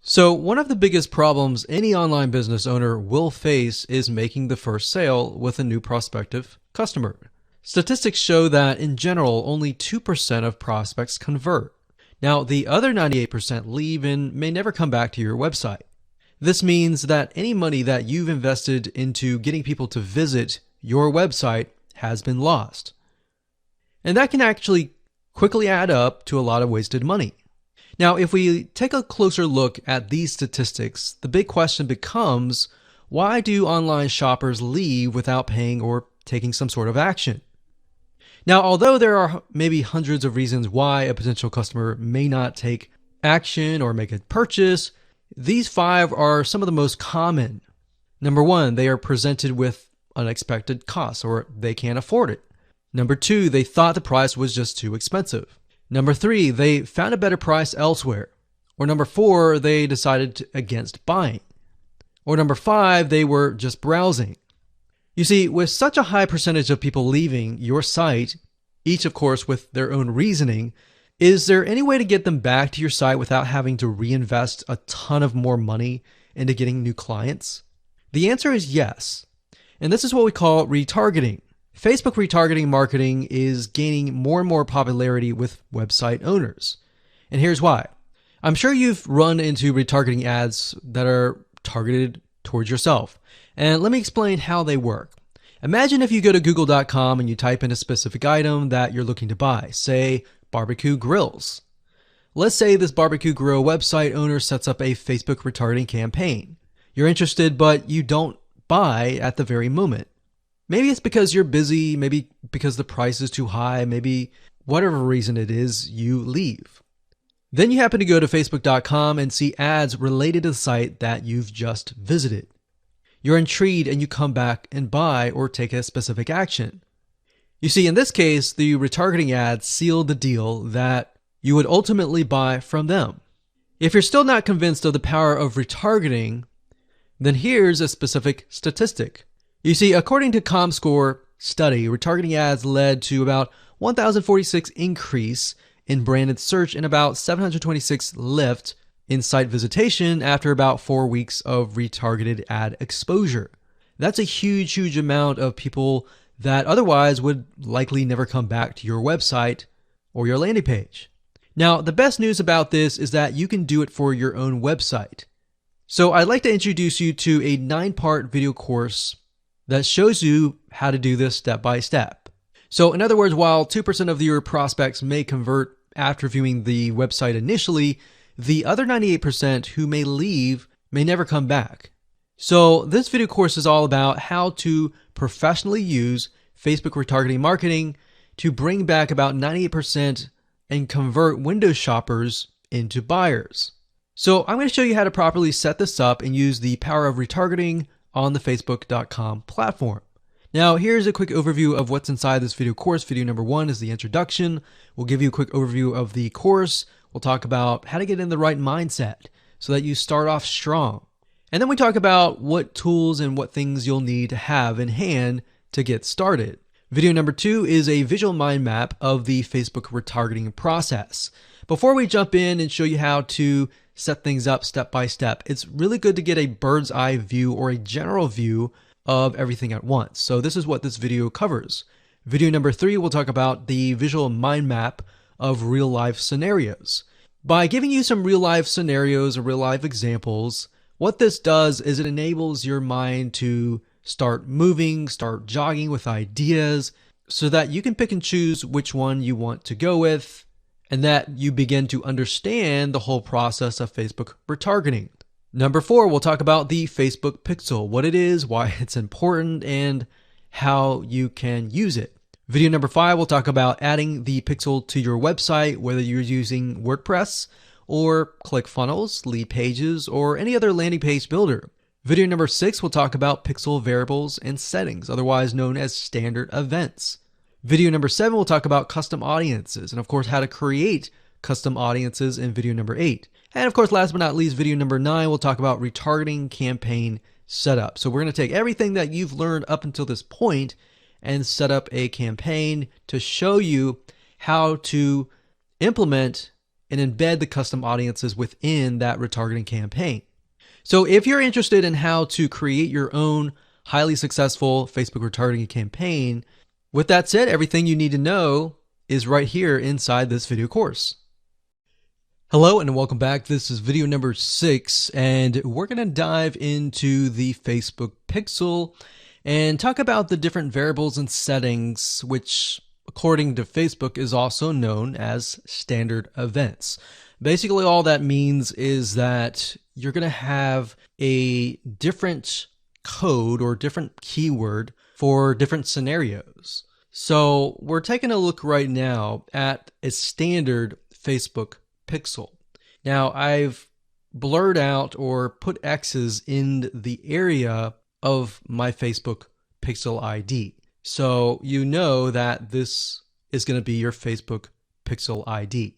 So one of the biggest problems any online business owner will face is making the first sale with a new prospective customer. Statistics show that in general, only 2% of prospects convert. Now, the other 98% leave and may never come back to your website. This means that any money that you've invested into getting people to visit your website has been lost. And that can actually quickly add up to a lot of wasted money. Now, if we take a closer look at these statistics, the big question becomes, why do online shoppers leave without paying or taking some sort of action? Now, although there are maybe hundreds of reasons why a potential customer may not take action or make a purchase, these 5 are some of the most common. Number 1, they are presented with unexpected costs or they can't afford it. Number 2, they thought the price was just too expensive. Number 3, they found a better price elsewhere. Or number 4, they decided against buying. Or number 5, they were just browsing. You see, with such a high percentage of people leaving your site, each of course with their own reasoning, is there any way to get them back to your site without having to reinvest a ton of more money into getting new clients? The answer is yes. And this is what we call retargeting. Facebook retargeting marketing is gaining more and more popularity with website owners. And here's why. I'm sure you've run into retargeting ads that are targeted towards yourself. And let me explain how they work. Imagine if you go to google.com and you type in a specific item that you're looking to buy, say barbecue grills. Let's say this barbecue grill website owner sets up a Facebook retargeting campaign. You're interested, but you don't buy at the very moment. Maybe it's because you're busy, maybe because the price is too high, maybe whatever reason it is, you leave. Then you happen to go to facebook.com and see ads related to the site that you've just visited. You're intrigued and you come back and buy or take a specific action. You see, in this case, the retargeting ads sealed the deal that you would ultimately buy from them. If you're still not convinced of the power of retargeting, then here's a specific statistic. You see, according to ComScore study, retargeting ads led to about 1,046 increase in branded search and about 726 lift in site visitation after about 4 weeks of retargeted ad exposure. That's a huge amount of people that otherwise would likely never come back to your website or your landing page. Now, the best news about this is that you can do it for your own website. So I'd like to introduce you to a 9-part video course that shows you how to do this step by step. So in other words, while 2% of your prospects may convert after viewing the website initially, the other 98% who may leave may never come back. So this video course is all about how to professionally use Facebook retargeting marketing to bring back about 98% and convert window shoppers into buyers. So I'm going to show you how to properly set this up and use the power of retargeting on the facebook.com platform. Now, here's a quick overview of what's inside this video course. Video number 1 is the introduction. We'll give you a quick overview of the course. We'll talk about how to get in the right mindset so that you start off strong. And then we talk about what tools and what things you'll need to have in hand to get started. Video number 2 is a visual mind map of the Facebook retargeting process. Before we jump in and show you how to set things up step by step, it's really good to get a bird's eye view or a general view of everything at once. So this is what this video covers. Video number 3 will talk about the visual mind map of real life scenarios. By giving you some real life scenarios or real life examples, what this does is it enables your mind to start moving, start jogging with ideas so that you can pick and choose which one you want to go with, and that you begin to understand the whole process of Facebook retargeting. Number 4, we'll talk about the Facebook pixel, what it is, why it's important, and how you can use it. Video number 5, we'll talk about adding the pixel to your website, whether you're using WordPress or ClickFunnels, Lead Pages, or any other landing page builder. Video number 6, we'll talk about pixel variables and settings, otherwise known as standard events. Video number 7, we'll talk about custom audiences and of course how to create custom audiences in video number 8. And of course, last but not least, video number 9, we'll talk about retargeting campaign setup. So we're going to take everything that you've learned up until this point and set up a campaign to show you how to implement and embed the custom audiences within that retargeting campaign. So if you're interested in how to create your own highly successful Facebook retargeting campaign, with that said, everything you need to know is right here inside this video course. Hello and welcome back. This is video number 6, and we're going to dive into the Facebook pixel and talk about the different variables and settings, which according to Facebook is also known as standard events. Basically, all that means is that you're going to have a different code or different keyword for different scenarios. So we're taking a look right now at a standard Facebook pixel. Now I've blurred out or put X's in the area of my Facebook pixel ID. So you know that this is going to be your Facebook pixel ID.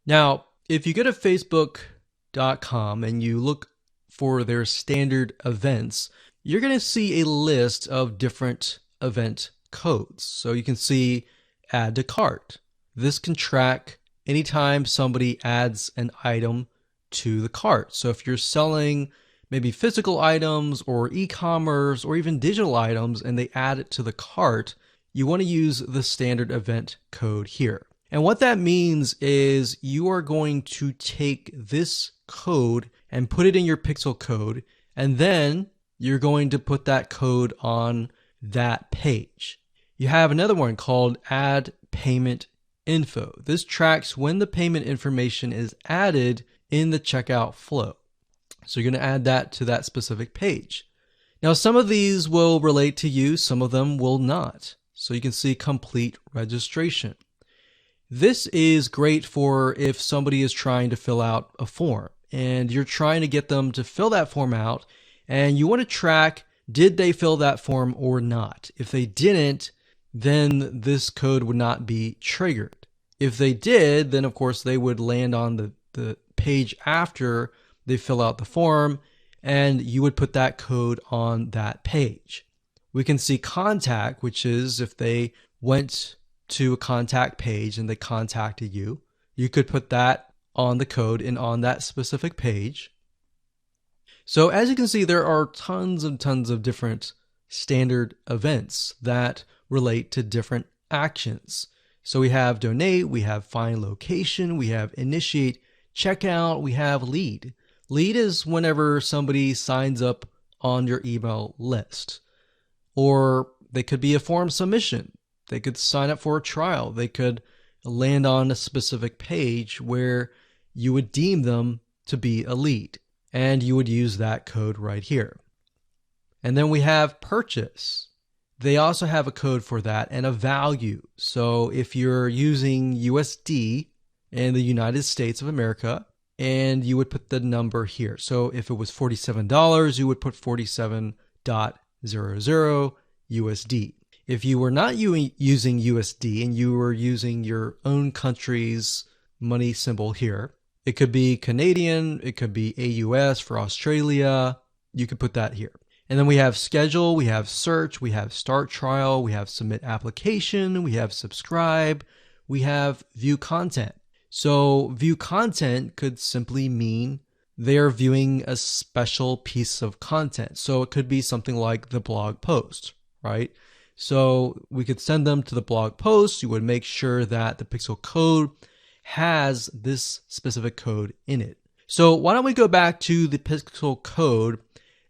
Now, if you go to facebook.com and you look for their standard events, you're going to see a list of different event codes. So you can see add to cart. This can track anytime somebody adds an item to the cart. So if you're selling maybe physical items or e-commerce or even digital items and they add it to the cart, you want to use the standard event code here. And what that means is you are going to take this code and put it in your pixel code, and then you're going to put that code on that page. You have another one called add payment info. This tracks when the payment information is added in the checkout flow. So you're going to add that to that specific page. Now, some of these will relate to you, some of them will not. So you can see complete registration. This is great for if somebody is trying to fill out a form and you're trying to get them to fill that form out and you want to track, did they fill that form or not? If they didn't, then this code would not be triggered. If they did, then of course they would land on the page after they fill out the form, and you would put that code on that page. We can see contact, which is if they went to a contact page and they contacted you, you could put that on the code and on that specific page. So as you can see, there are tons and tons of different standard events that relate to different actions. So we have donate, we have find location, we have initiate checkout, we have lead. Lead is whenever somebody signs up on your email list. Or they could be a form submission. They could sign up for a trial. They could land on a specific page where you would deem them to be a lead. And you would use that code right here. And then we have purchase. They also have a code for that and a value. So if you're using USD in the United States of America, and you would put the number here. So if it was $47, you would put 47.00 USD. If you were not using USD and you were using your own country's money symbol here, it could be Canadian, it could be AUS for Australia, you could put that here. And then we have schedule, we have search, we have start trial, we have submit application, we have subscribe, we have view content. So view content could simply mean they're viewing a special piece of content. So it could be something like the blog post, right? So we could send them to the blog post. You would make sure that the pixel code has this specific code in it. So why don't we go back to the pixel code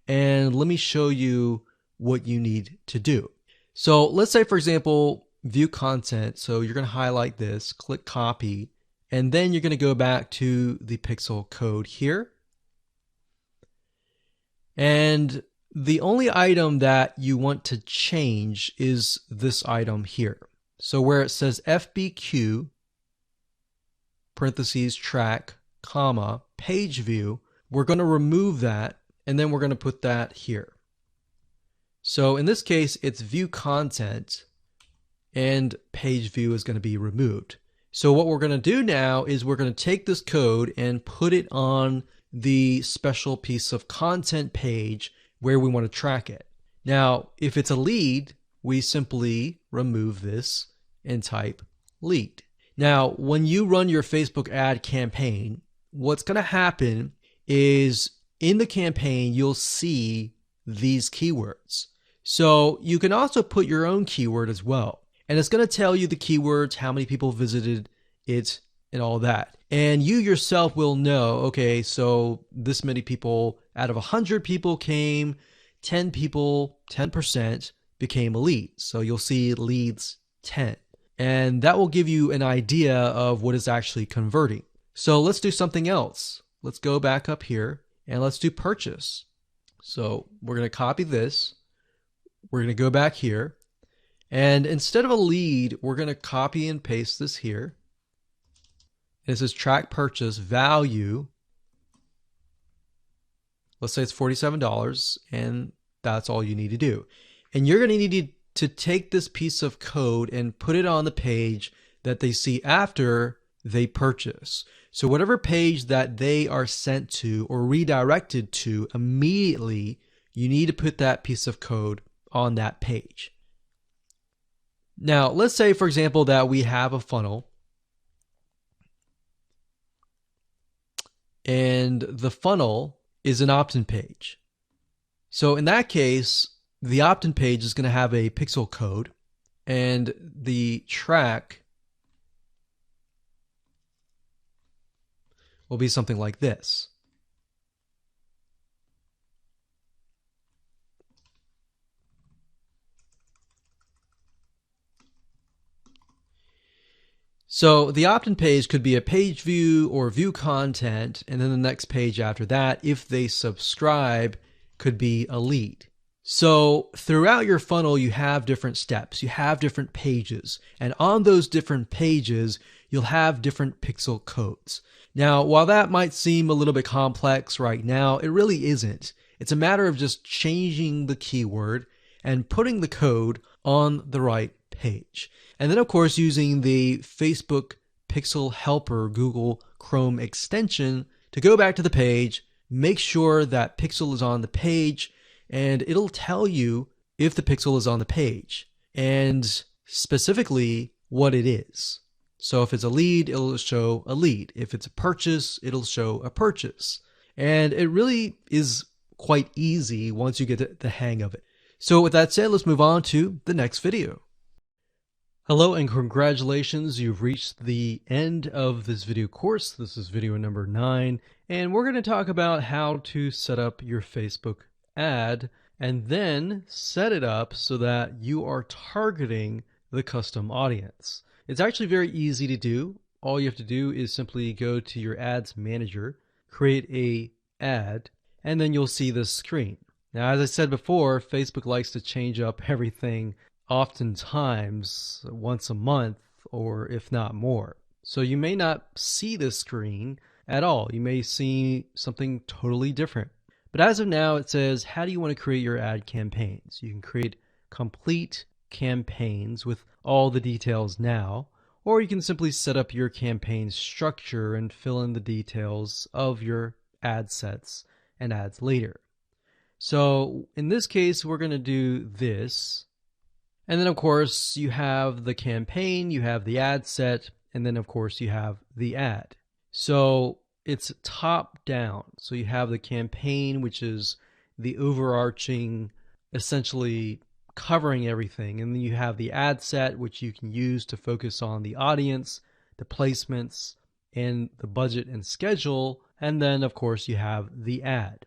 and let me show you what you need to do. So let's say, for example, view content. So you're going to highlight this, click copy, and then you're going to go back to the pixel code here. And the only item that you want to change is this item here. So where it says FBQ, parentheses, track, comma, page view, we're going to remove that, and then we're going to put that here. So in this case, it's view content, and page view is going to be removed. So what we're going to do now is we're going to take this code and put it on the special piece of content page where we want to track it. Now, if it's a lead, we simply remove this and type lead. Now, when you run your Facebook ad campaign, what's going to happen is in the campaign, you'll see these keywords. So you can also put your own keyword as well. And it's going to tell you the keywords, how many people visited it, and all that. And you yourself will know, okay, so this many people out of 100 people came, 10 people, 10% became a lead. So you'll see leads 10. And that will give you an idea of what is actually converting. So let's do something else. Let's go back up here and let's do purchase. So we're going to copy this. We're going to go back here. And instead of a lead, we're going to copy and paste this here. This is track purchase value. Let's say it's $47, and that's all you need to do. And you're going to need to take this piece of code and put it on the page that they see after they purchase. So whatever page that they are sent to or redirected to immediately, you need to put that piece of code on that page. Now, let's say, for example, that we have a funnel and the funnel is an opt-in page. So in that case, the opt-in page is going to have a pixel code and the track will be something like this. So the opt-in page could be a page view or view content, and then the next page after that, if they subscribe, could be a lead. So throughout your funnel, you have different steps, you have different pages, and on those different pages, you'll have different pixel codes. Now, while that might seem a little bit complex right now, it really isn't. It's a matter of just changing the keyword and putting the code on the right page. And then, of course, using the Facebook Pixel Helper Google Chrome extension to go back to the page, make sure that pixel is on the page, and it'll tell you if the pixel is on the page and specifically what it is. So if it's a lead, it'll show a lead. If it's a purchase, it'll show a purchase. And it really is quite easy once you get the hang of it. So with that said, let's move on to the next video. Hello and congratulations, you've reached the end of this video course. This is video number 9, and we're going to talk about how to set up your Facebook ad and then set it up so that you are targeting the custom audience. It's actually very easy to do. All you have to do is simply go to your ads manager, create a ad, and then you'll see this screen. Now, as I said before, Facebook likes to change up everything oftentimes once a month, or if not more. So you may not see this screen at all. You may see something totally different. But as of now, it says, how do you want to create your ad campaigns? You can create complete campaigns with all the details now, or you can simply set up your campaign structure and fill in the details of your ad sets and ads later. So in this case, we're going to do this. And then, of course, you have the campaign, you have the ad set, and then, of course, you have the ad. So it's top down. So you have the campaign, which is the overarching, essentially covering everything. And then you have the ad set, which you can use to focus on the audience, the placements, and the budget and schedule. And then, of course, you have the ad.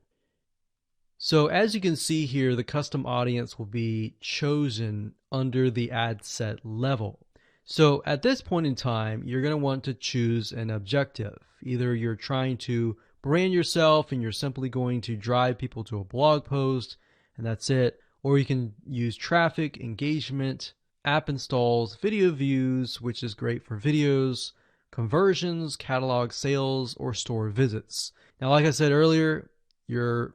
So as you can see here, the custom audience will be chosen under the ad set level. So at this point in time, you're going to want to choose an objective. Either you're trying to brand yourself and you're simply going to drive people to a blog post and that's it. Or you can use traffic, engagement, app installs, video views, which is great for videos, conversions, catalog sales, or store visits. Now, like I said earlier,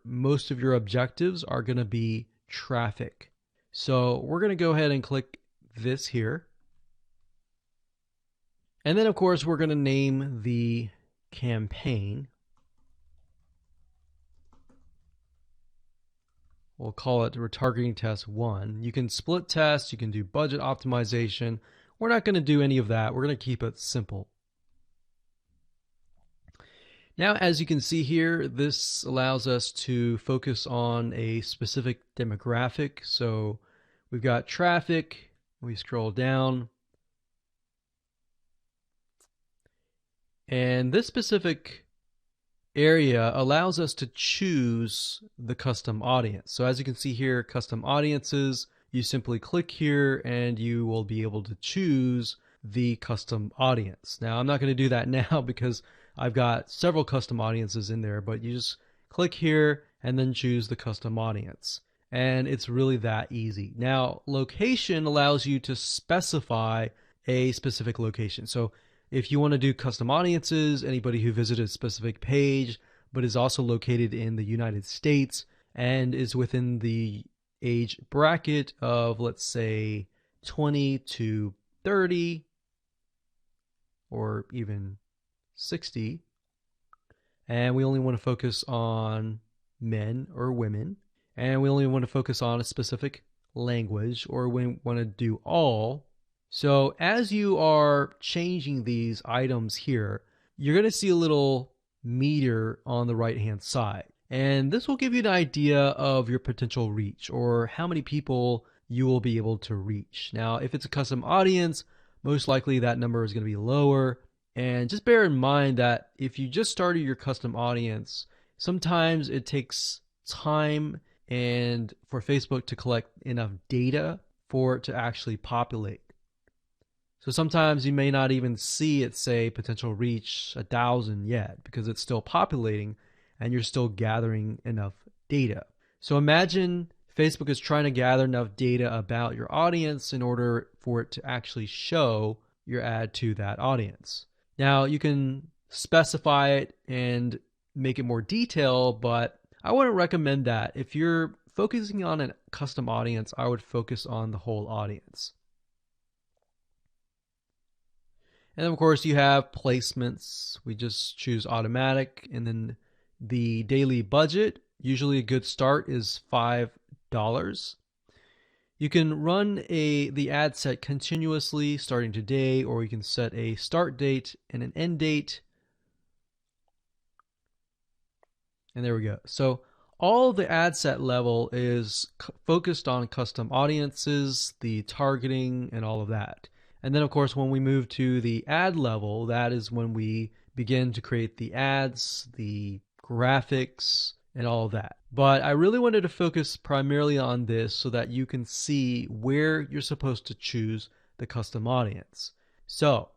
most of your objectives are going to be traffic. So we're going to go ahead and click this here. And then, of course, we're going to name the campaign. We'll call it Retargeting Test 1. You can split test, you can do budget optimization, we're not going to do any of that. We're going to keep it simple. Now, as you can see here, this allows us to focus on a specific demographic. So we've got traffic. We scroll down. And this specific area allows us to choose the custom audience. So as you can see here, custom audiences, you simply click here and you will be able to choose the custom audience. Now, I'm not going to do that now because I've got several custom audiences in there, but you just click here and then choose the custom audience. And it's really that easy. Now, location allows you to specify a specific location. So if you want to do custom audiences, anybody who visited a specific page, but is also located in the United States and is within the age bracket of, let's say, 20 to 30, or even 60, and we only want to focus on men or women, and we only want to focus on a specific language, or we want to do all. So as you are changing these items here, you're going to see a little meter on the right hand side, and this will give you an idea of your potential reach, or how many people you will be able to reach. Now, if it's a custom audience, most likely that number is going to be lower. And just bear in mind that if you just started your custom audience, sometimes it takes time and for Facebook to collect enough data for it to actually populate. So sometimes you may not even see it say potential reach 1,000 yet because it's still populating and you're still gathering enough data. So imagine Facebook is trying to gather enough data about your audience in order for it to actually show your ad to that audience. Now, you can specify it and make it more detailed, but I wouldn't recommend that. If you're focusing on a custom audience, I would focus on the whole audience. And then, of course, you have placements. We just choose automatic, and then the daily budget, usually a good start is $5. You can run the ad set continuously starting today, or you can set a start date and an end date. And there we go. So all the ad set level is focused on custom audiences, the targeting, and all of that. And then, of course, when we move to the ad level, that is when we begin to create the ads, the graphics, and all of that. But I really wanted to focus primarily on this so that you can see where you're supposed to choose the custom audience. So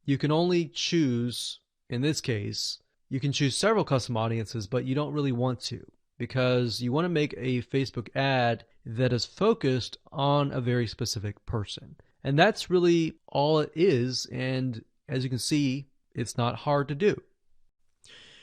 you can only choose, in this case, you can choose several custom audiences, but you don't really want to, because you want to make a Facebook ad that is focused on a very specific person. And that's really all it is. And as you can see, it's not hard to do.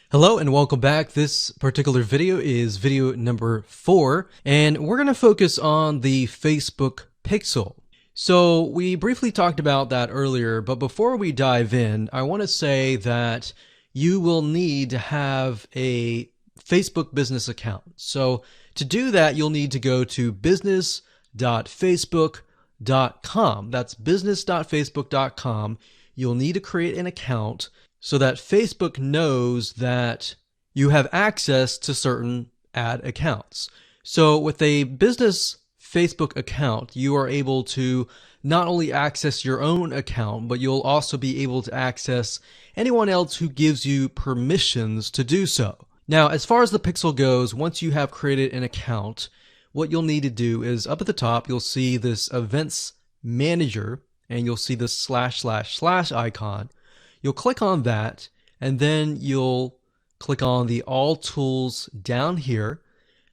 Hello and welcome back. This particular video is video number 4, and we're going to focus on the Facebook pixel. So we briefly talked about that earlier, but before we dive in, I want to say that you will need to have a Facebook business account. So to do that, you'll need to go to business.facebook.com. That's business.facebook.com. You'll need to create an account so that Facebook knows that you have access to certain ad accounts. So with a business Facebook account, you are able to not only access your own account, but you'll also be able to access anyone else who gives you permissions to do so. Now, as far as the pixel goes, once you have created an account, what you'll need to do is up at the top, you'll see this events manager, and you'll see this / icon. You'll click on that, and then you'll click on the all tools down here,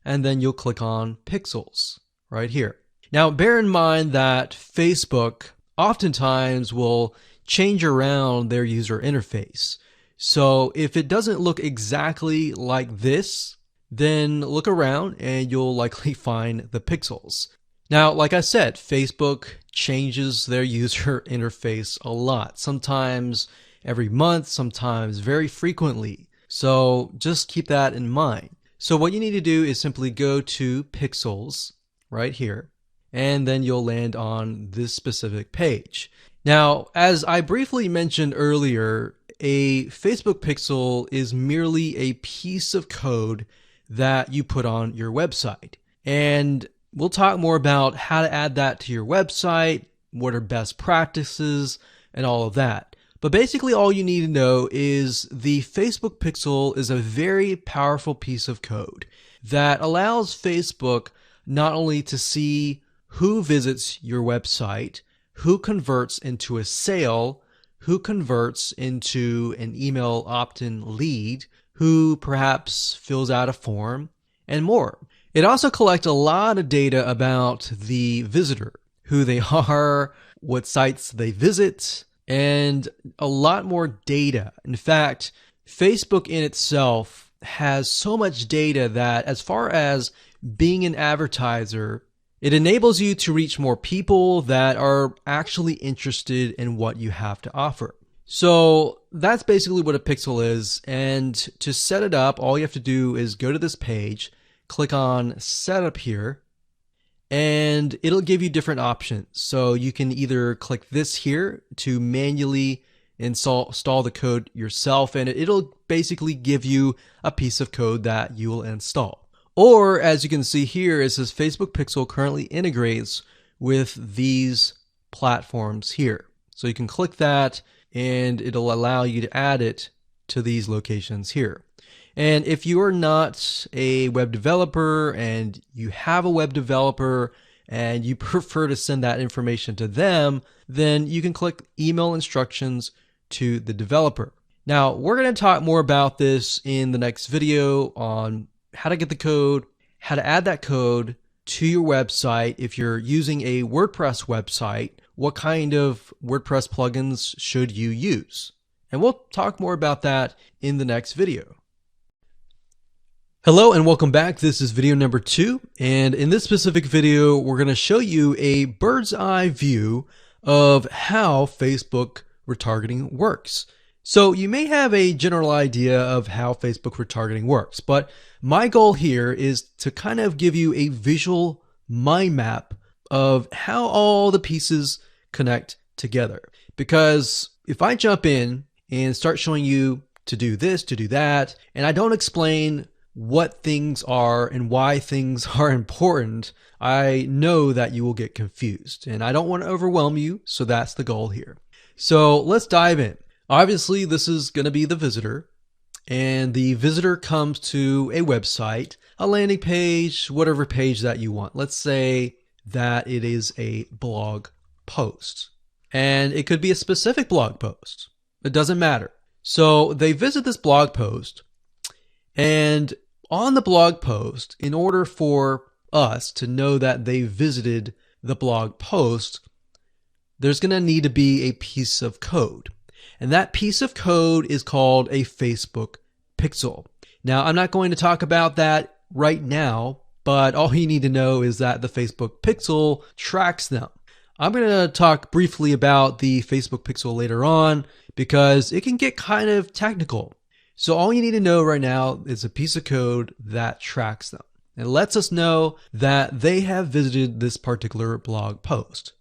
and then you'll click on pixels right here. Now, bear in mind that Facebook oftentimes will change around their user interface. So if it doesn't look exactly like this, then look around and you'll likely find the pixels. Now, like I said, Facebook changes their user interface a lot. Sometimes every month, sometimes very frequently. So just keep that in mind. So what you need to do is simply go to pixels right here, and then you'll land on this specific page. Now, as I briefly mentioned earlier, a Facebook pixel is merely a piece of code that you put on your website. And we'll talk more about how to add that to your website, what are best practices, and all of that. But basically, all you need to know is the Facebook pixel is a very powerful piece of code that allows Facebook not only to see who visits your website, who converts into a sale, who converts into an email opt-in lead, who perhaps fills out a form, and more. It also collects a lot of data about the visitor, who they are, what sites they visit, and a lot more data. In fact, Facebook in itself has so much data that as far as being an advertiser, it enables you to reach more people that are actually interested in what you have to offer. So that's basically what a pixel is. And to set it up, all you have to do is go to this page, click on Setup here, and it'll give you different options. So you can either click this here to manually install the code yourself, and it'll basically give you a piece of code that you will install. Or as you can see here, it says Facebook Pixel currently integrates with these platforms here. So you can click that and it'll allow you to add it to these locations here. And if you are not a web developer and you have a web developer and you prefer to send that information to them, then you can click email instructions to the developer. Now, we're going to talk more about this in the next video on how to get the code, how to add that code to your website. If you're using a WordPress website, what kind of WordPress plugins should you use? And we'll talk more about that in the next video. Hello and welcome back. This is video number 2. And in this specific video, we're going to show you a bird's eye view of how Facebook retargeting works. So you may have a general idea of how Facebook retargeting works, but my goal here is to kind of give you a visual mind map of how all the pieces connect together. Because if I jump in and start showing you to do this, to do that, and I don't explain what things are and why things are important, I know that you will get confused, and I don't want to overwhelm you, so that's the goal here. So let's dive in. Obviously, this is going to be the visitor, and the visitor comes to a website, a landing page, whatever page that you want. Let's say that it is a blog post, and it could be a specific blog post. It doesn't matter. So they visit this blog post, and on the blog post, in order for us to know that they visited the blog post, there's going to need to be a piece of code. And that piece of code is called a Facebook pixel. Now, I'm not going to talk about that right now, but all you need to know is that the Facebook pixel tracks them. I'm going to talk briefly about the Facebook pixel later on because it can get kind of technical. So all you need to know right now is a piece of code that tracks them. It lets us know that they have visited this particular blog post.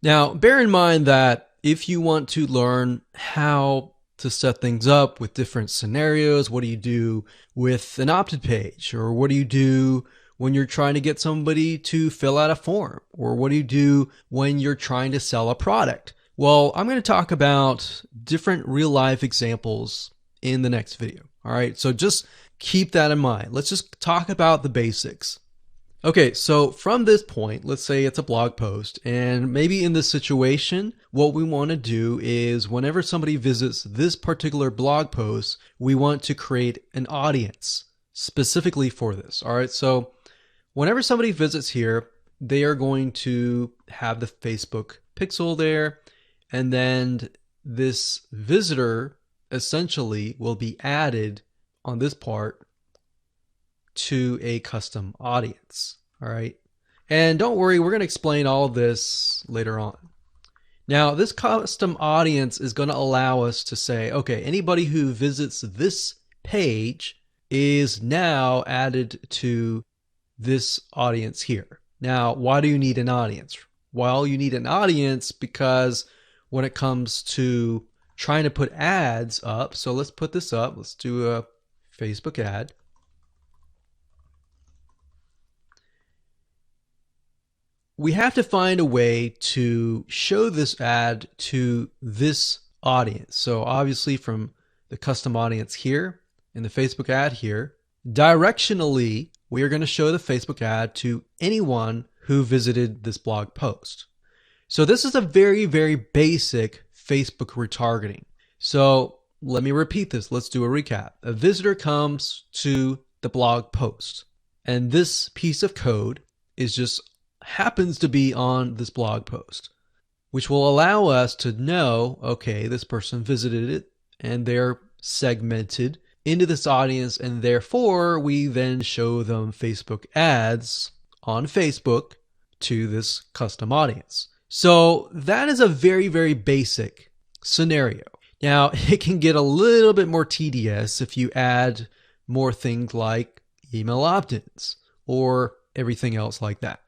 Now, bear in mind that if you want to learn how to set things up with different scenarios, what do you do with an opt-in page? Or what do you do when you're trying to get somebody to fill out a form? Or what do you do when you're trying to sell a product? Well, I'm going to talk about different real-life examples in the next video. All right, so just keep that in mind. Let's just talk about the basics. Okay, so from this point, let's say it's a blog post, and maybe in this situation, what we want to do is whenever somebody visits this particular blog post, we want to create an audience specifically for this. All right, so whenever somebody visits here, they are going to have the Facebook pixel there, and then this visitor essentially will be added on this part to a custom audience. All right. And don't worry, we're going to explain all of this later on. Now, this custom audience is going to allow us to say, okay, anybody who visits this page is now added to this audience here. Now, why do you need an audience? Well, you need an audience because when it comes to trying to put ads up. So let's put this up. Let's do a Facebook ad. We have to find a way to show this ad to this audience. So obviously from the custom audience here in the Facebook ad here, directionally, we are going to show the Facebook ad to anyone who visited this blog post. So this is a very, very basic Facebook retargeting. So let me repeat this. Let's do a recap. A visitor comes to the blog post, and this piece of code is just happens to be on this blog post, which will allow us to know, okay, this person visited it and they're segmented into this audience, and therefore we then show them Facebook ads on Facebook to this custom audience. So that is a very, very basic scenario. Now, it can get a little bit more tedious if you add more things like email opt-ins or everything else like that.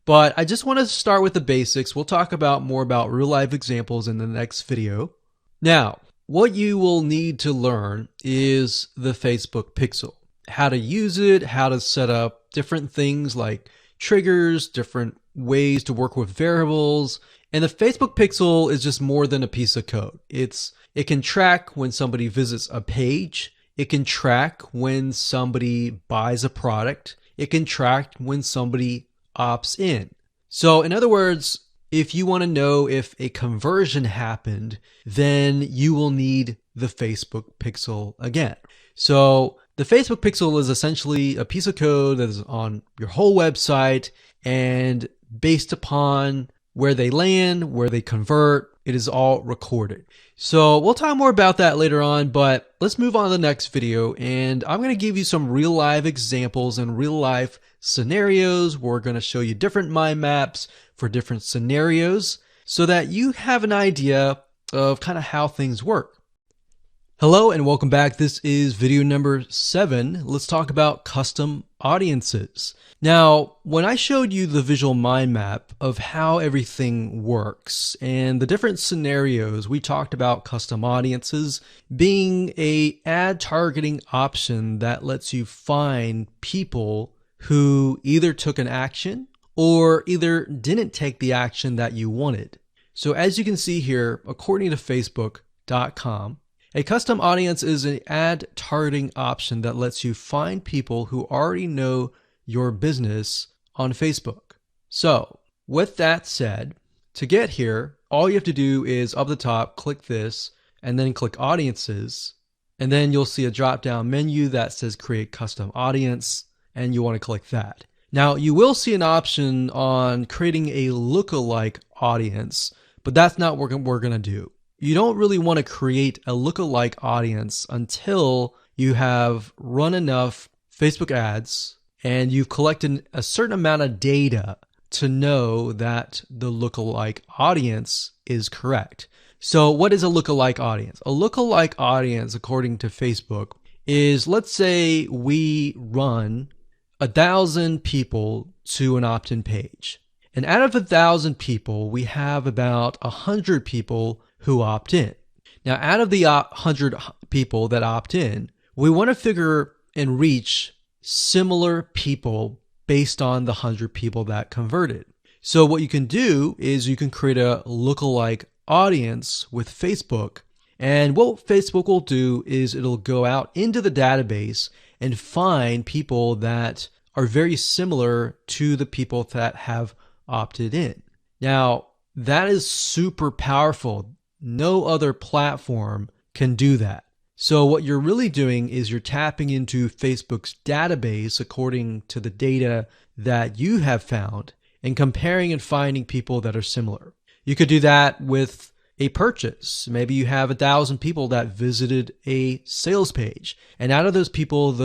But I just want to start with the basics. We'll talk about more about real life examples in the next video. Now, what you will need to learn is the Facebook pixel, how to use it, how to set up different things like triggers, different ways to work with variables. And the Facebook pixel is just more than a piece of code. It can track when somebody visits a page. It can track when somebody buys a product. It can track when somebody opts in. So in other words, if you want to know if a conversion happened, then you will need the Facebook pixel again. So the Facebook pixel is essentially a piece of code that is on your whole website, and based upon where they land, where they convert, it is all recorded. So we'll talk more about that later on, but let's move on to the next video, and I'm going to give you some real life examples and real life scenarios. We're going to show you different mind maps for different scenarios so that you have an idea of kind of how things work. Hello and welcome back. This is video number 7. Let's talk about custom audiences. Now, when I showed you the visual mind map of how everything works and the different scenarios, we talked about custom audiences being a ad targeting option that lets you find people who either took an action or either didn't take the action that you wanted. So as you can see here, according to Facebook.com, a custom audience is an ad targeting option that lets you find people who already know your business on Facebook. So with that said, to get here, all you have to do is up the top, click this, and then click audiences. And then you'll see a drop-down menu that says create custom audience, and you want to click that. Now you will see an option on creating a lookalike audience, but that's not what we're going to do. You don't really want to create a lookalike audience until you have run enough Facebook ads and you've collected a certain amount of data to know that the lookalike audience is correct. So what is a lookalike audience? A lookalike audience, according to Facebook, is, let's say we run 1,000 people to an opt-in page. And out of 1,000 people, we have about 100 people who opt in. Now, out of the 100 people that opt in, we want to figure and reach similar people based on the 100 people that converted. So what you can do is you can create a lookalike audience with Facebook. And what Facebook will do is it'll go out into the database and find people that are very similar to the people that have opted in. Now, that is super powerful. No other platform can do that. So what you're really doing is you're tapping into Facebook's database according to the data that you have found and comparing and finding people that are similar. You could do that with a purchase. Maybe you have 1,000 people that visited a sales page, and out of those people,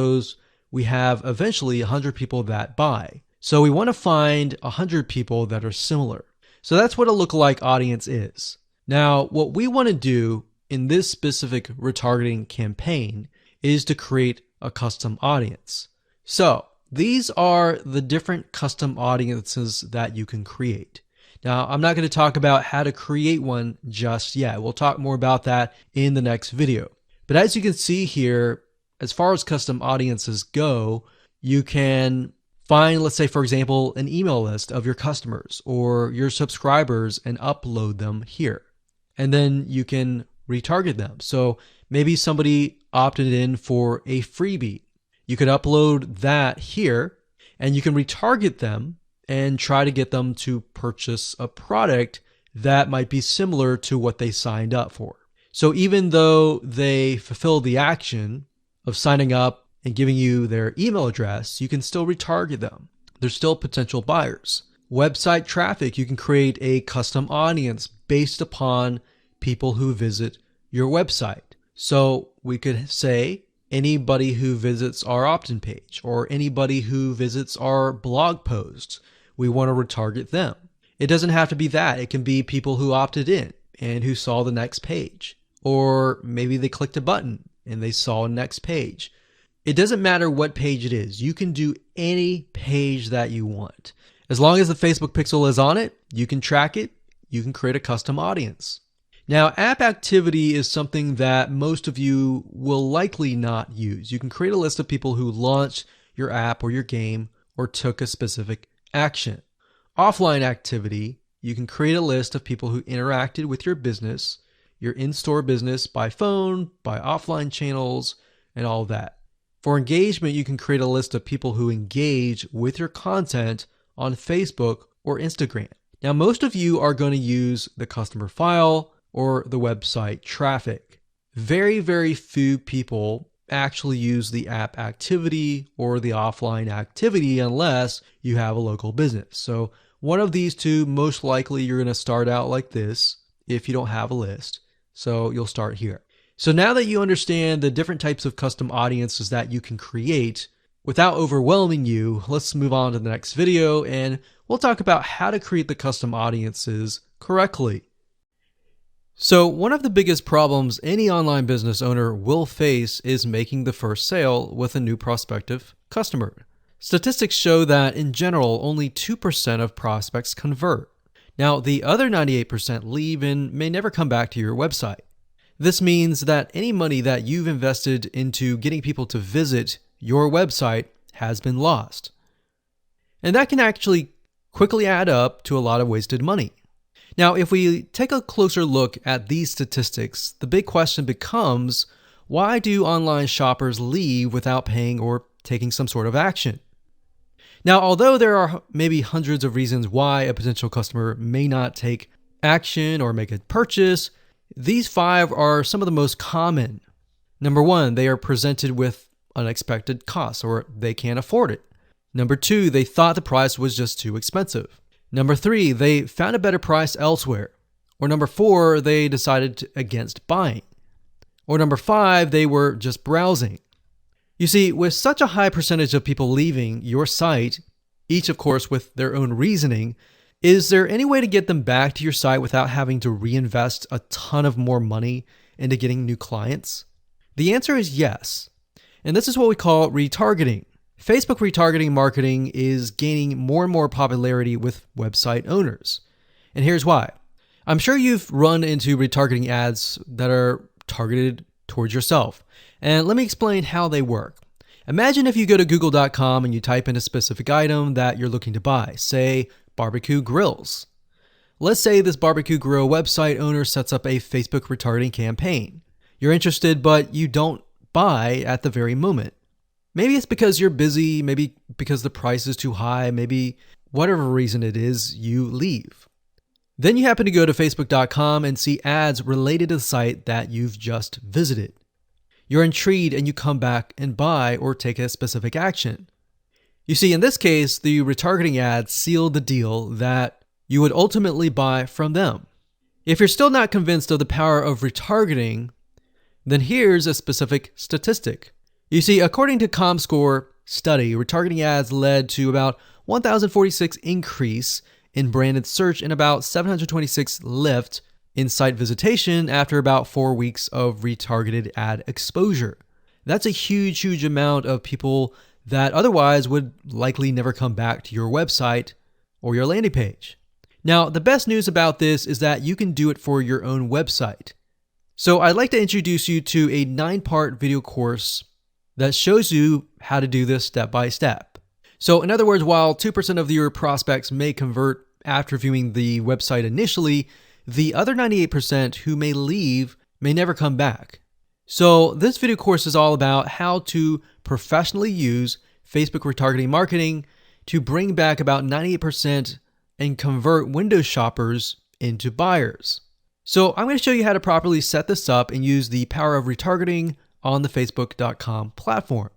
we have eventually 100 people that buy. So we want to find 100 people that are similar. So that's what a lookalike audience is. Now, what we want to do in this specific retargeting campaign is to create a custom audience. So these are the different custom audiences that you can create. Now, I'm not going to talk about how to create one just yet. We'll talk more about that in the next video. But as you can see here, as far as custom audiences go, you can find, let's say, for example, an email list of your customers or your subscribers and upload them here. And then you can retarget them. So maybe somebody opted in for a freebie. You could upload that here and you can retarget them and try to get them to purchase a product that might be similar to what they signed up for. So even though they fulfill the action of signing up and giving you their email address, you can still retarget them. They're still potential buyers. Website traffic, you can create a custom audience based upon people who visit your website. So we could say anybody who visits our opt-in page or anybody who visits our blog posts, we want to retarget them. It doesn't have to be that. It can be people who opted in and who saw the next page. Or maybe they clicked a button and they saw a next page. It doesn't matter what page it is. You can do any page that you want. As long as the Facebook pixel is on it, you can track it. You can create a custom audience. Now, app activity is something that most of you will likely not use. You can create a list of people who launched your app or your game or took a specific action. Offline activity, you can create a list of people who interacted with your business, your in-store business by phone, by offline channels, and all that. For engagement, you can create a list of people who engage with your content on Facebook or Instagram. Now, most of you are going to use the customer file or the website traffic. Very, very few people actually use the app activity or the offline activity unless you have a local business. So one of these two, most likely you're going to start out like this if you don't have a list. So you'll start here. So now that you understand the different types of custom audiences that you can create without overwhelming you, let's move on to the next video and we'll talk about how to create the custom audiences correctly. So one of the biggest problems any online business owner will face is making the first sale with a new prospective customer. Statistics show that in general, only 2% of prospects convert. Now, the other 98% leave and may never come back to your website. This means that any money that you've invested into getting people to visit your website has been lost. And that can actually quickly add up to a lot of wasted money. Now, if we take a closer look at these statistics, the big question becomes, why do online shoppers leave without paying or taking some sort of action? Now, although there are maybe hundreds of reasons why a potential customer may not take action or make a purchase, these 5 are some of the most common. Number 1, they are presented with unexpected costs or they can't afford it. Number 2, they thought the price was just too expensive. Number 3, they found a better price elsewhere. Or number 4, they decided against buying. Or number 5, they were just browsing. You see, with such a high percentage of people leaving your site, each of course with their own reasoning, is there any way to get them back to your site without having to reinvest a ton of more money into getting new clients? The answer is yes. And this is what we call retargeting. Facebook retargeting marketing is gaining more and more popularity with website owners. And here's why. I'm sure you've run into retargeting ads that are targeted towards yourself. And let me explain how they work. Imagine if you go to google.com and you type in a specific item that you're looking to buy, say barbecue grills. Let's say this barbecue grill website owner sets up a Facebook retargeting campaign. You're interested, but you don't buy at the very moment. Maybe it's because you're busy, maybe because the price is too high, maybe whatever reason it is, you leave. Then you happen to go to facebook.com and see ads related to the site that you've just visited. You're intrigued and you come back and buy or take a specific action. You see, in this case, the retargeting ads sealed the deal that you would ultimately buy from them. If you're still not convinced of the power of retargeting, then here's a specific statistic. You see, according to ComScore study, retargeting ads led to about 1,046 increase in branded search and about 726 lift in site visitation after about 4 weeks of retargeted ad exposure. That's a huge, huge amount of people that otherwise would likely never come back to your website or your landing page. Now, the best news about this is that you can do it for your own website. So I'd like to introduce you to a 9-part video course that shows you how to do this step by step. So in other words, while 2% of your prospects may convert after viewing the website initially, the other 98% who may leave may never come back. So this video course is all about how to professionally use Facebook retargeting marketing to bring back about 98% and convert window shoppers into buyers. So I'm going to show you how to properly set this up and use the power of retargeting on the Facebook.com platform.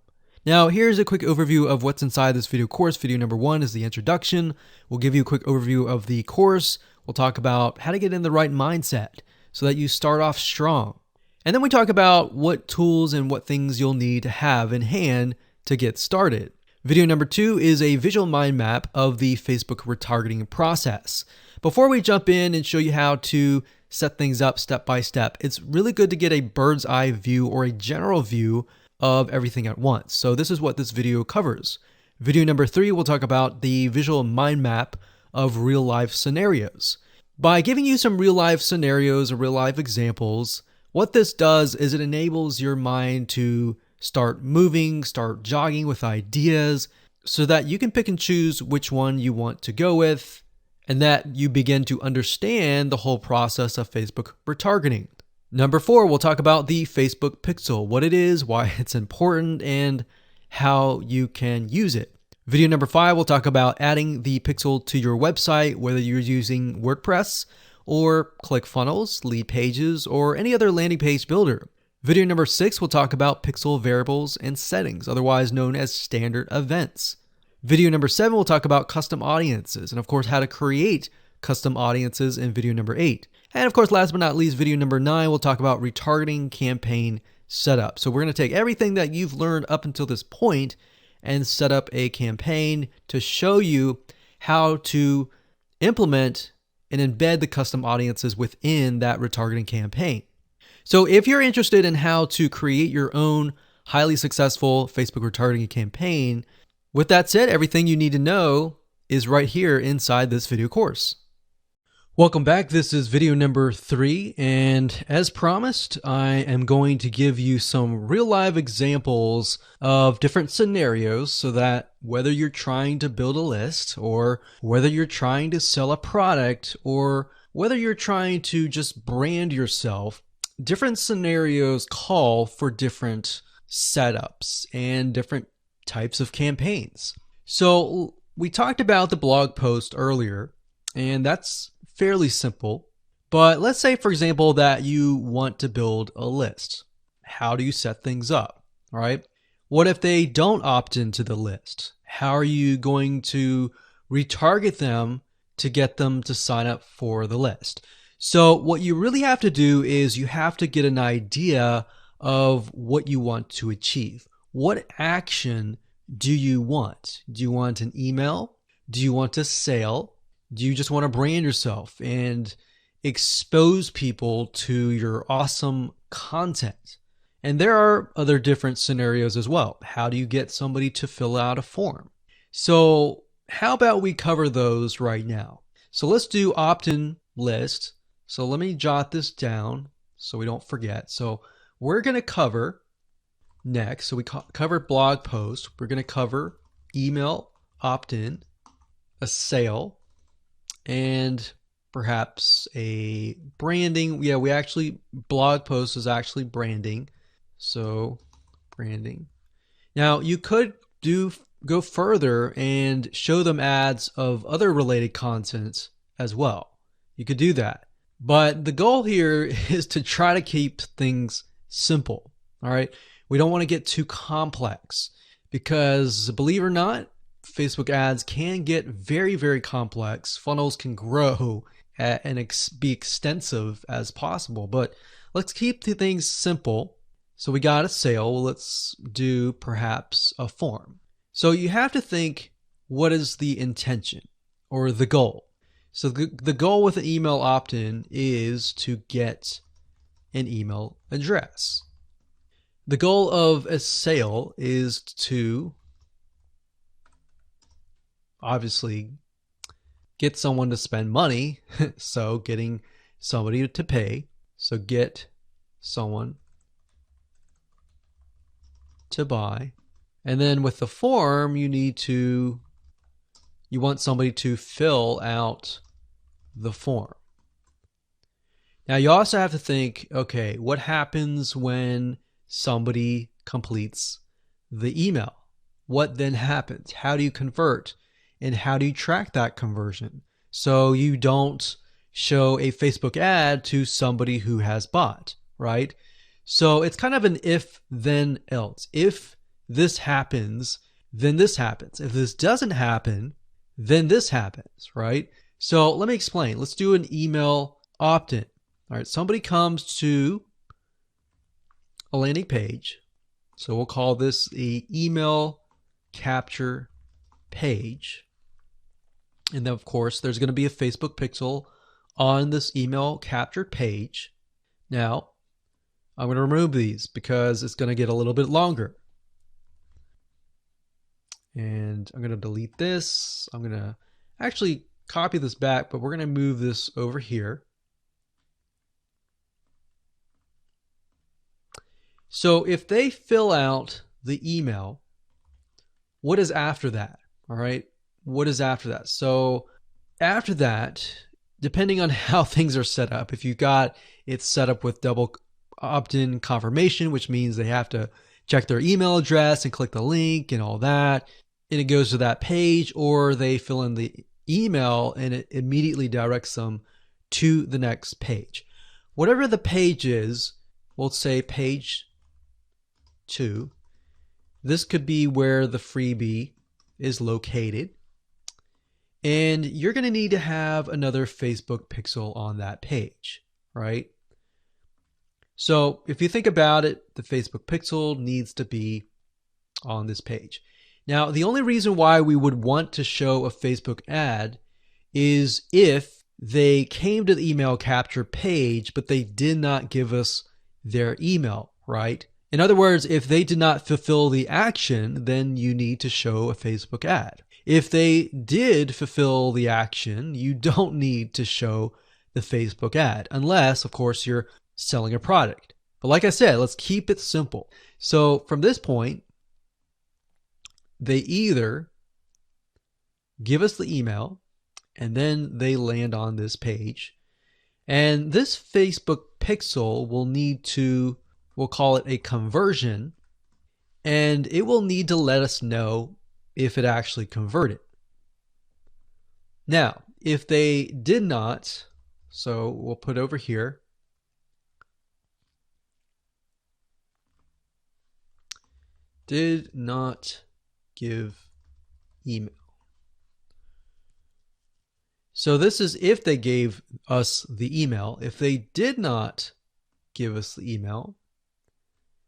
Now, here's a quick overview of what's inside this video course. Video number 1 is the introduction. We'll give you a quick overview of the course. We'll talk about how to get in the right mindset so that you start off strong. And then we talk about what tools and what things you'll need to have in hand to get started. Video number 2 is a visual mind map of the Facebook retargeting process. Before we jump in and show you how to set things up step by step, it's really good to get a bird's eye view or a general view of everything at once. So this is what this video covers. Video number 3 will talk about the visual mind map of real life scenarios. By giving you some real life scenarios or real life examples, what this does is it enables your mind to start moving, start jogging with ideas so that you can pick and choose which one you want to go with, and that you begin to understand the whole process of Facebook retargeting. Number 4, we'll talk about the Facebook pixel, what it is, why it's important, and how you can use it. Video number 5, we'll talk about adding the pixel to your website, whether you're using WordPress or ClickFunnels, Lead Pages, or any other landing page builder. Video number 6, we'll talk about pixel variables and settings, otherwise known as standard events. Video number 7, we'll talk about custom audiences, and of course, how to create custom audiences in video number 8. And of course, last but not least, video number 9, we'll talk about retargeting campaign setup. So we're going to take everything that you've learned up until this point and set up a campaign to show you how to implement and embed the custom audiences within that retargeting campaign. So if you're interested in how to create your own highly successful Facebook retargeting campaign, with that said, everything you need to know is right here inside this video course. Welcome back. This is video number 3, and as promised, I am going to give you some real live examples of different scenarios so that whether you're trying to build a list, or whether you're trying to sell a product, or whether you're trying to just brand yourself, different scenarios call for different setups and different types of campaigns. So we talked about the blog post earlier, and that's fairly simple. But let's say, for example, that you want to build a list. How do you set things up? All right. What if they don't opt into the list? How are you going to retarget them to get them to sign up for the list? So what you really have to do is you have to get an idea of what you want to achieve. What action do you want? Do you want an email? Do you want a sale? Do you just want to brand yourself and expose people to your awesome content? And there are other different scenarios as well. How do you get somebody to fill out a form? So how about we cover those right now? So let's do opt-in list. So let me jot this down so we don't forget. So we're going to cover next. So we covered blog post. We're going to cover email opt-in, a sale, and perhaps a branding. Yeah, blog post is actually branding. So branding. Now you could go further and show them ads of other related content as well. You could do that. But the goal here is to try to keep things simple. All right. We don't want to get too complex because, believe it or not, Facebook ads can get very, very complex. Funnels can grow and be extensive as possible, but let's keep the things simple. So we got a sale. Well, let's do perhaps a form. So you have to think, what is the intention or the goal? So the goal with an email opt-in is to get an email address. The goal of a sale is to obviously get someone to spend money. So getting somebody to pay. So get someone to buy. And then with the form, you want somebody to fill out the form. Now you also have to think, okay, what happens when somebody completes the email? What then happens? How do you convert? And how do you track that conversion? So you don't show a Facebook ad to somebody who has bought, right? So it's kind of an if, then, else. If this happens, then this happens. If this doesn't happen, then this happens, right? So let me explain. Let's do an email opt-in. All right, somebody comes to a landing page. So we'll call this the email capture page. And then, of course, there's going to be a Facebook pixel on this email captured page. Now, I'm going to remove these because it's going to get a little bit longer. And I'm going to delete this. I'm going to actually copy this back, but we're going to move this over here. So if they fill out the email, what is after that? All right. What is after that? So after that, depending on how things are set up, if you got it set up with double opt-in confirmation, which means they have to check their email address and click the link and all that, and it goes to that page, or they fill in the email and it immediately directs them to the next page. Whatever the page is, we'll say page 2. This could be where the freebie is located. And you're going to need to have another Facebook pixel on that page, right? So if you think about it, the Facebook pixel needs to be on this page. Now, the only reason why we would want to show a Facebook ad is if they came to the email capture page, but they did not give us their email, right? In other words, if they did not fulfill the action, then you need to show a Facebook ad. If they did fulfill the action, you don't need to show the Facebook ad, unless, of course, you're selling a product. But like I said, let's keep it simple. So from this point, they either give us the email and then they land on this page. And this Facebook pixel will need to, we'll call it a conversion, and it will need to let us know if it actually converted. Now, if they did not, so we'll put over here, did not give email. So this is if they gave us the email. If they did not give us the email,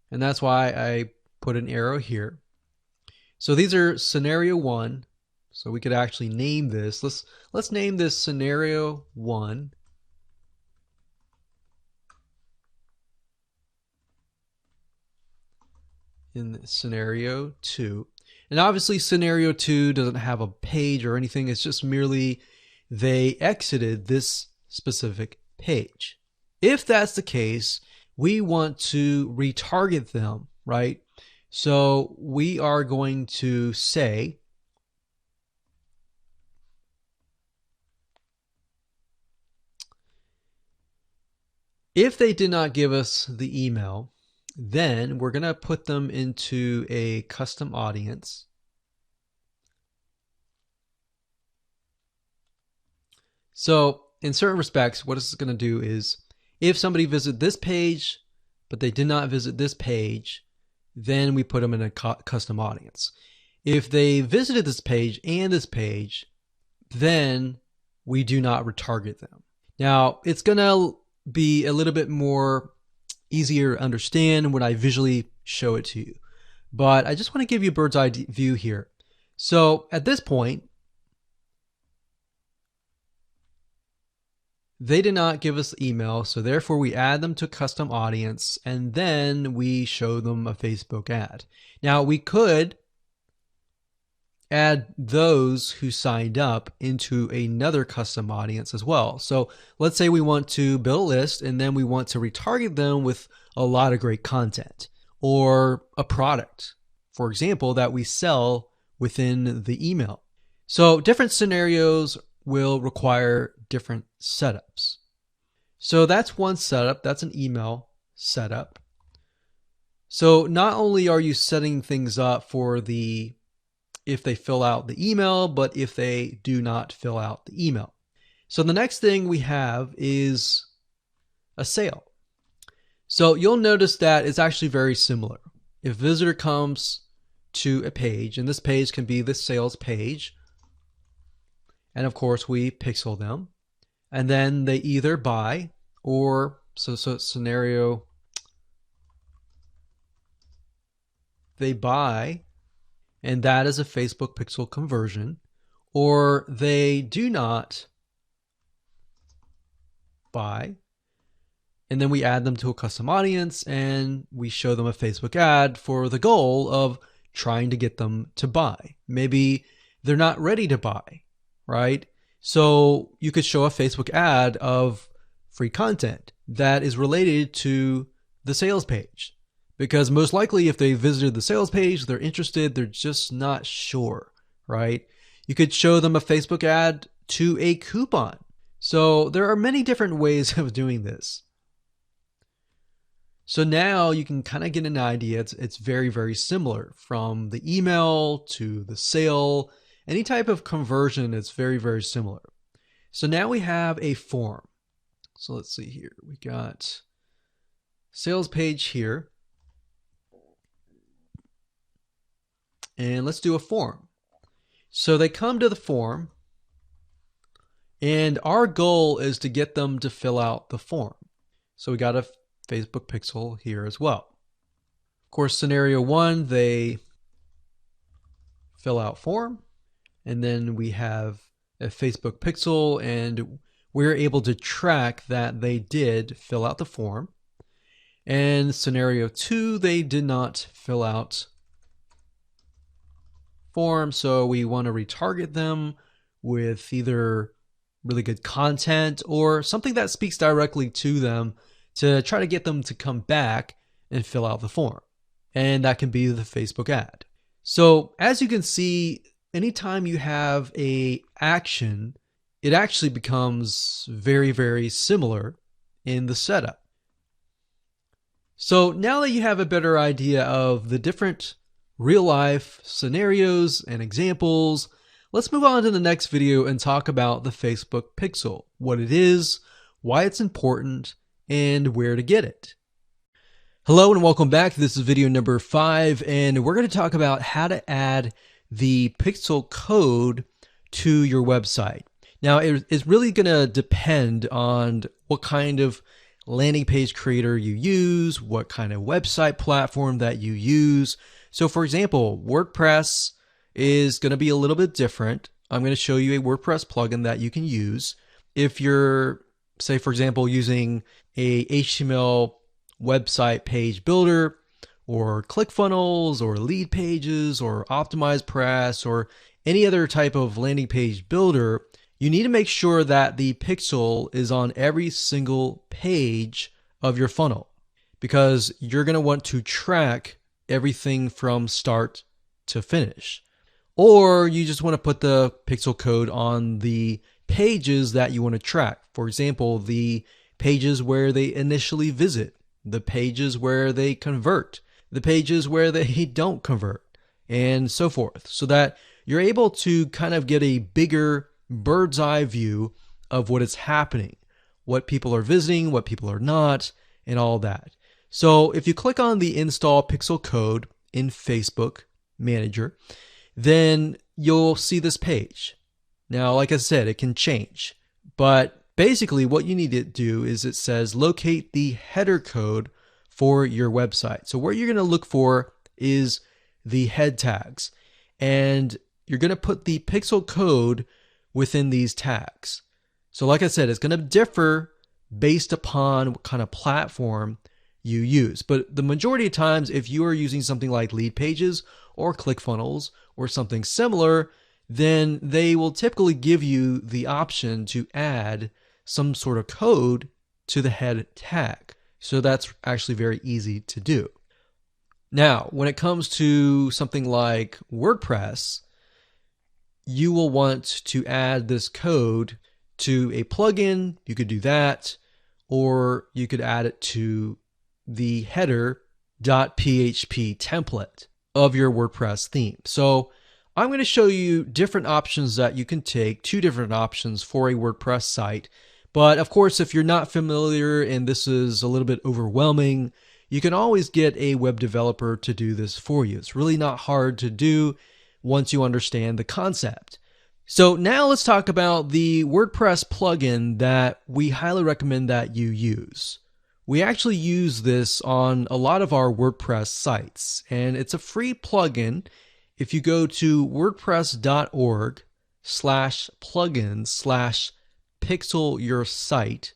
and that's why I put an arrow here. So these are scenario 1. So we could actually name this. Let's name this scenario 1. In scenario 2. And obviously scenario 2 doesn't have a page or anything. It's just merely they exited this specific page. If that's the case, we want to retarget them, right? So we are going to say if they did not give us the email, then we're going to put them into a custom audience. So in certain respects, what it's going to do is if somebody visited this page, but they did not visit this page, then we put them in a custom audience. If they visited this page and this page, then we do not retarget them. Now, it's going to be a little bit more easier to understand when I visually show it to you. But I just want to give you a bird's eye view here. So at this point, they did not give us the email, so therefore we add them to custom audience, and then we show them a Facebook ad. Now we could add those who signed up into another custom audience as well. So let's say we want to build a list and then we want to retarget them with a lot of great content or a product, for example, that we sell within the email. So different scenarios will require different setups. So that's one setup. That's an email setup. So not only are you setting things up for if they fill out the email, but if they do not fill out the email. So the next thing we have is a sale. So you'll notice that it's actually very similar. If a visitor comes to a page, and this page can be the sales page, and of course we pixel them, and then they either buy or, so scenario, they buy, and that is a Facebook pixel conversion, or they do not buy, and then we add them to a custom audience and we show them a Facebook ad for the goal of trying to get them to buy. Maybe they're not ready to buy, right? So you could show a Facebook ad of free content that is related to the sales page. Because most likely if they visited the sales page, they're interested, they're just not sure, right? You could show them a Facebook ad to a coupon. So there are many different ways of doing this. So now you can kind of get an idea. It's very, very similar from the email to the sale. Any type of conversion is very, very similar. So now we have a form. So let's see here. We got sales page here. And let's do a form. So they come to the form, and our goal is to get them to fill out the form. So we got a Facebook pixel here as well. Of course, scenario one, they fill out form, and then we have a Facebook pixel, and we're able to track that they did fill out the form. And scenario two, they did not fill out form, so we want to retarget them with either really good content or something that speaks directly to them to try to get them to come back and fill out the form. And that can be the Facebook ad. So as you can see, anytime you have an action, it actually becomes very, very similar in the setup. So now that you have a better idea of the different real life scenarios and examples, let's move on to the next video and talk about the Facebook pixel, what it is, why it's important, and where to get it. Hello and welcome back. This is video number 5, and we're going to talk about how to add the pixel code to your website. Now, it's really going to depend on what kind of landing page creator you use, what kind of website platform that you use. So for example, WordPress is going to be a little bit different. I'm going to show you a WordPress plugin that you can use. If you're, say for example, using a HTML website page builder or ClickFunnels or Lead Pages or OptimizePress or any other type of landing page builder, you need to make sure that the pixel is on every single page of your funnel, because you're going to want to track everything from start to finish. Or you just want to put the pixel code on the pages that you want to track. For example, the pages where they initially visit, the pages where they convert, the pages where they don't convert, and so forth, so that you're able to kind of get a bigger bird's eye view of what is happening, what people are visiting, what people are not, and all that. So if you click on the install pixel code in Facebook Manager, then you'll see this page. Now, like I said, it can change, but basically what you need to do is it says locate the header code for your website. So what you're going to look for is the head tags, and you're going to put the pixel code within these tags. So like I said, it's going to differ based upon what kind of platform you use. But the majority of times, if you are using something like Lead Pages or ClickFunnels or something similar, then they will typically give you the option to add some sort of code to the head tag. So that's actually very easy to do. Now, when it comes to something like WordPress, you will want to add this code to a plugin. You could do that, or you could add it to the header.php template of your WordPress theme. So I'm going to show you different options that you can take, 2 different options for a WordPress site. But of course, if you're not familiar and this is a little bit overwhelming, you can always get a web developer to do this for you. It's really not hard to do once you understand the concept. So now let's talk about the WordPress plugin that we highly recommend that you use. We actually use this on a lot of our WordPress sites, and it's a free plugin. If you go to wordpress.org/plugins/pixel your site,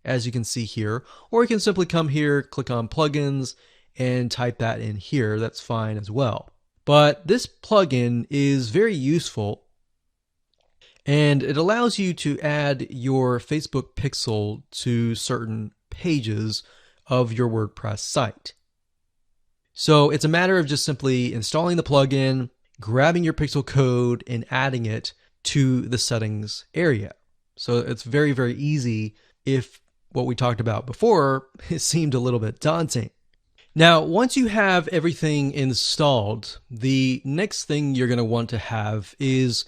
as you can see here, or you can simply come here, click on plugins, and type that in here. That's fine as well. But this plugin is very useful, and it allows you to add your Facebook pixel to certain pages of your WordPress site. So it's a matter of just simply installing the plugin, grabbing your pixel code, and adding it to the settings area. So it's very, very easy if what we talked about before, it seemed a little bit daunting. Now, once you have everything installed, the next thing you're going to want to have is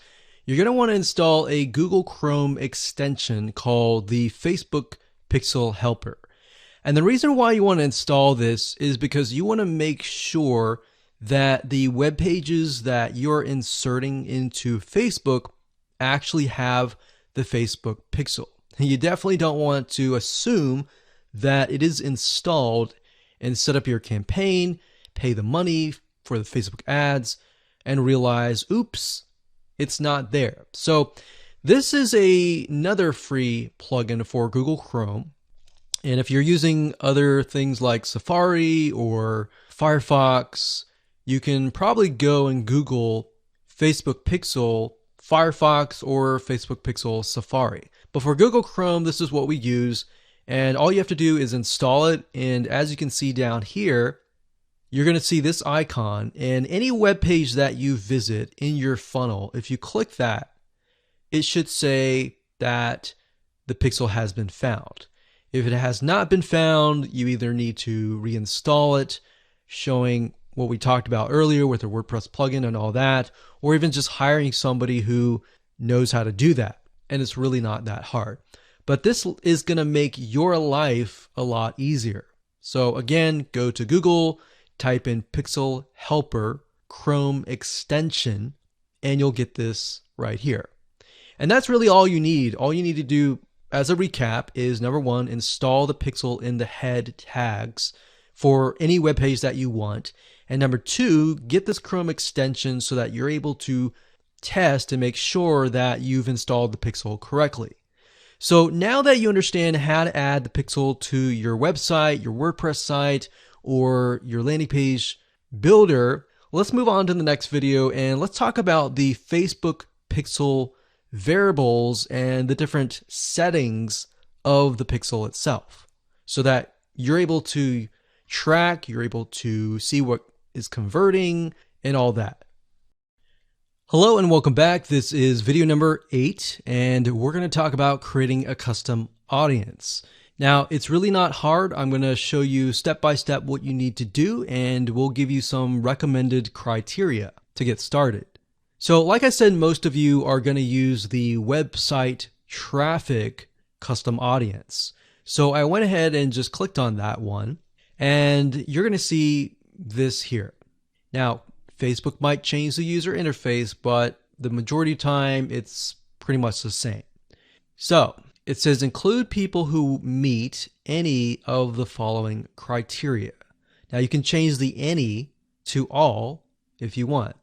you're going to want to install a Google Chrome extension called the Facebook Pixel Helper. And the reason why you want to install this is because you want to make sure that the web pages that you're inserting into Facebook actually have the Facebook pixel. You definitely don't want to assume that it is installed and set up your campaign, pay the money for the Facebook ads, and realize, oops, it's not there. So this is another free plugin for Google Chrome. And if you're using other things like Safari or Firefox, you can probably go and Google Facebook Pixel Firefox or Facebook Pixel Safari. But for Google Chrome, this is what we use. And all you have to do is install it. And as you can see down here, you're going to see this icon. And any web page that you visit in your funnel, if you click that, it should say that the pixel has been found. If it has not been found, you either need to reinstall it, showing what we talked about earlier with the WordPress plugin and all that, or even just hiring somebody who knows how to do that. And it's really not that hard. But this is going to make your life a lot easier. So again, go to Google, type in Pixel Helper Chrome extension, and you'll get this right here. And that's really all you need. All you need to do as a recap is, number 1, install the pixel in the head tags for any web page that you want. And number 2, get this Chrome extension so that you're able to test and make sure that you've installed the pixel correctly. So now that you understand how to add the pixel to your website, your WordPress site, or your landing page builder, let's move on to the next video and let's talk about the Facebook pixel variables and the different settings of the pixel itself so that you're able to track, you're able to see what is converting and all that. Hello and welcome back. This is video number 8, and we're going to talk about creating a custom audience. Now, it's really not hard. I'm going to show you step by step what you need to do, and we'll give you some recommended criteria to get started. So like I said, most of you are going to use the website traffic custom audience. So I went ahead and just clicked on that one, and you're going to see this here. Now, Facebook might change the user interface, but the majority of the time it's pretty much the same. So it says include people who meet any of the following criteria. Now you can change the any to all if you want.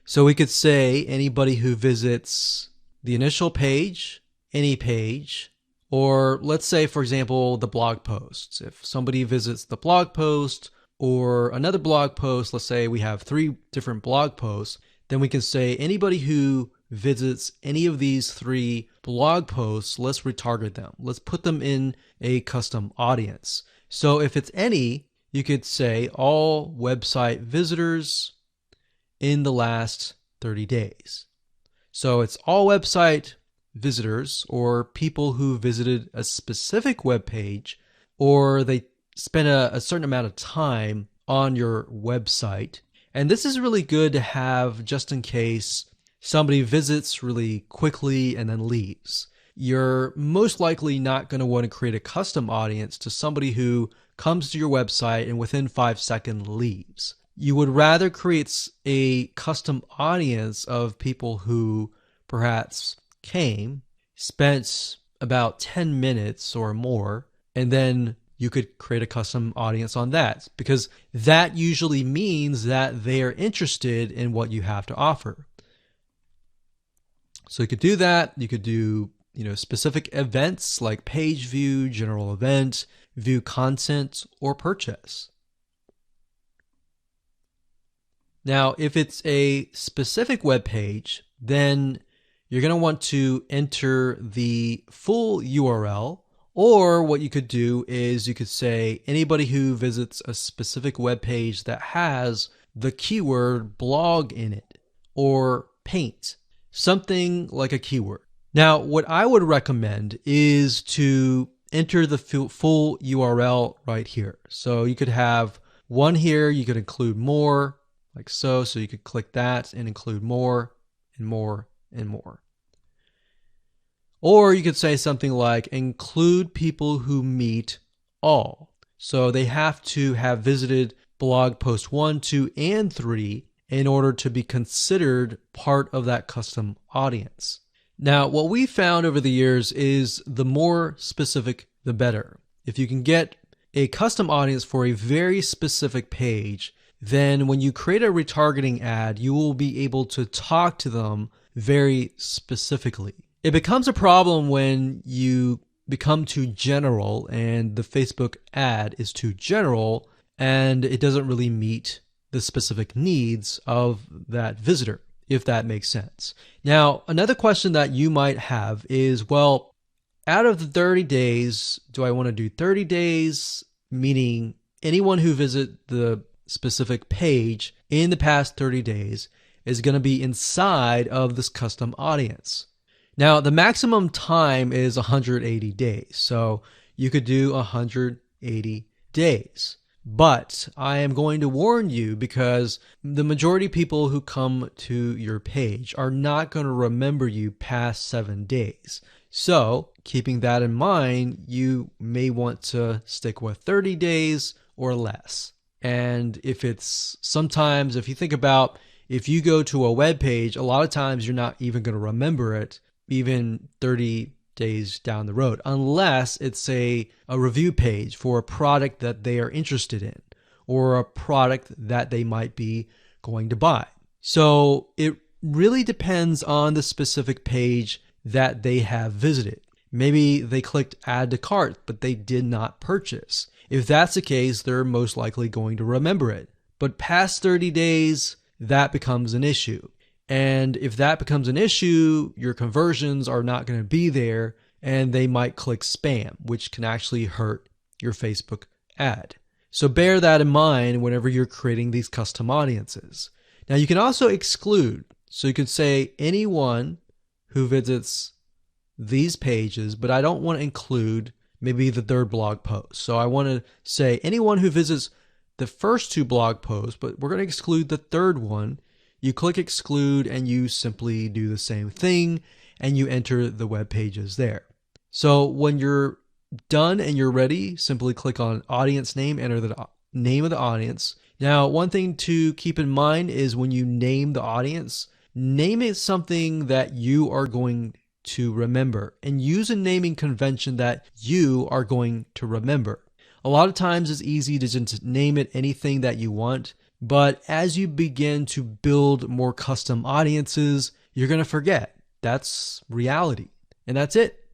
So we could say anybody who visits the initial page, any page, or let's say, for example, the blog posts. If somebody visits the blog post or another blog post, let's say we have 3 different blog posts, then we can say anybody who visits any of these 3 blog posts, let's retarget them. Let's put them in a custom audience. So if it's any, you could say all website visitors in the last 30 days. So it's all website visitors or people who visited a specific web page, or they spent a certain amount of time on your website. And this is really good to have just in case somebody visits really quickly and then leaves. You're most likely not going to want to create a custom audience to somebody who comes to your website and within 5 seconds leaves. You would rather create a custom audience of people who perhaps came, spent about 10 minutes or more, and then you could create a custom audience on that, because that usually means that they are interested in what you have to offer. So you could do that. You could do, specific events like page view, general event, view content, or purchase. Now, if it's a specific web page, then you're going to want to enter the full URL, or what you could do is you could say anybody who visits a specific web page that has the keyword blog in it, or paint, something like a keyword. Now, what I would recommend is to enter the full URL right here. So you could have one here, you could include more, like so. So you could click that and include more and more and more. Or you could say something like include people who meet all. So they have to have visited blog post 1, 2, and 3 in order to be considered part of that custom audience. Now, what we found over the years is the more specific, the better. If you can get a custom audience for a very specific page, then when you create a retargeting ad, you will be able to talk to them very specifically. It becomes a problem when you become too general and the Facebook ad is too general and it doesn't really meet the specific needs of that visitor, if that makes sense. Now, another question that you might have is, well, out of the 30 days, do I want to do 30 days, meaning anyone who visit the specific page in the past 30 days is going to be inside of this custom audience? Now, the maximum time is 180 days, so you could do 180 days. But I am going to warn you, because the majority of people who come to your page are not going to remember you past 7 days. So, keeping that in mind, you may want to stick with 30 days or less. And if you think about, if you go to a web page, a lot of times you're not even going to remember it even 30 days down the road, unless it's a review page for a product that they are interested in or a product that they might be going to buy. So it really depends on the specific page that they have visited. Maybe they clicked add to cart, but they did not purchase. If that's the case, they're most likely going to remember it. But past 30 days, that becomes an issue. And if that becomes an issue, your conversions are not going to be there and they might click spam, which can actually hurt your Facebook ad. So bear that in mind whenever you're creating these custom audiences. Now you can also exclude. So you could say anyone who visits these pages, but I don't want to include maybe the 3rd blog post. So I want to say anyone who visits the first 2 blog posts, but we're going to exclude the 3rd one. You click exclude and you simply do the same thing and you enter the web pages there. So when you're done and you're ready, simply click on audience name, enter the name of the audience. Now, one thing to keep in mind is when you name the audience, name it something that you are going to remember and use a naming convention that you are going to remember. A lot of times it's easy to just name it anything that you want. But as you begin to build more custom audiences, you're going to forget. That's reality. And that's it.